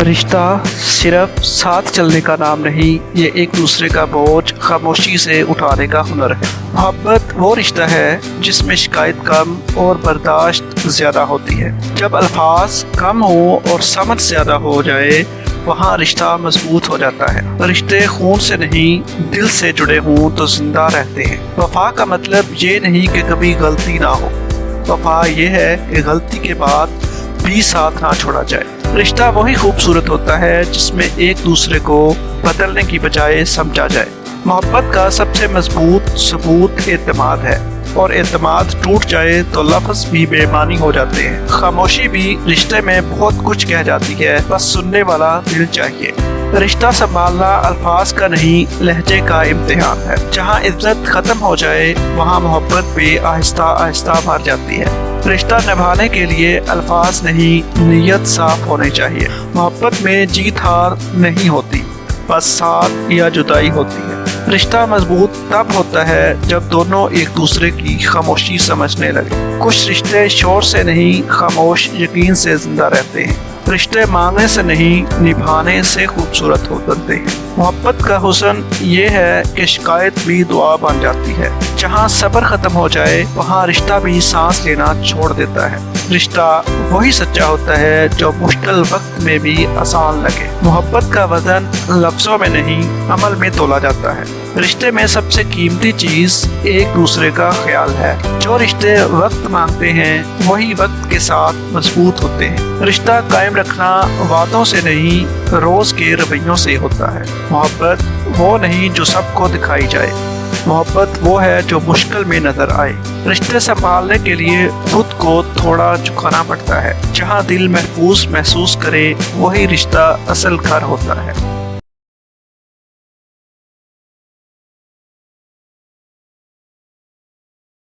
رشتہ صرف ساتھ چلنے کا نام نہیں، یہ ایک دوسرے کا بوجھ خاموشی سے اٹھانے کا ہنر ہے۔ محبت وہ رشتہ ہے جس میں شکایت کم اور برداشت زیادہ ہوتی ہے۔ جب الفاظ کم ہوں اور سمجھ زیادہ ہو جائے وہاں رشتہ مضبوط ہو جاتا ہے۔ رشتے خون سے نہیں دل سے جڑے ہوں تو زندہ رہتے ہیں۔ وفا کا مطلب یہ نہیں کہ کبھی غلطی نہ ہو، وفا یہ ہے کہ غلطی کے بعد بھی ساتھ نہ چھوڑا جائے۔ رشتہ وہی خوبصورت ہوتا ہے جس میں ایک دوسرے کو بدلنے کی بجائے سمجھا جائے۔ محبت کا سب سے مضبوط ثبوت اعتماد ہے، اور اعتماد ٹوٹ جائے تو لفظ بھی بے معنی ہو جاتے ہیں۔ خاموشی بھی رشتے میں بہت کچھ کہہ جاتی ہے، بس سننے والا دل چاہیے۔ رشتہ سنبھالنا الفاظ کا نہیں لہجے کا امتحان ہے۔ جہاں عزت ختم ہو جائے وہاں محبت بھی آہستہ آہستہ مر جاتی ہے۔ رشتہ نبھانے کے لیے الفاظ نہیں، نیت صاف ہونی چاہیے۔ محبت میں جیت ہار نہیں ہوتی، بس ساتھ یا جدائی ہوتی ہے۔ رشتہ مضبوط تب ہوتا ہے جب دونوں ایک دوسرے کی خاموشی سمجھنے لگے۔ کچھ رشتے شور سے نہیں خاموش یقین سے زندہ رہتے ہیں۔ رشتے مانگنے سے نہیں نبھانے سے خوبصورت ہو بنتے ہیں۔ محبت کا حسن یہ ہے کہ شکایت بھی دعا بن جاتی ہے۔ جہاں صبر ختم ہو جائے وہاں رشتہ بھی سانس لینا چھوڑ دیتا ہے۔ رشتہ وہی سچا ہوتا ہے جو مشکل وقت میں بھی آسان لگے۔ محبت کا وزن لفظوں میں نہیں عمل میں تولا جاتا ہے۔ رشتے میں سب سے قیمتی چیز ایک دوسرے کا خیال ہے۔ جو رشتے وقت مانگتے ہیں وہی وقت کے ساتھ مضبوط ہوتے ہیں۔ رشتہ قائم رکھنا وعدوں سے نہیں روز کے رویوں سے ہوتا ہے۔ محبت وہ نہیں جو سب کو دکھائی جائے، محبت وہ ہے جو مشکل میں نظر آئے۔ رشتے سنبھالنے کے لیے خود کو تھوڑا جھکانا پڑتا ہے۔ جہاں دل محفوظ محسوس کرے وہی رشتہ اصل گھر ہوتا ہے۔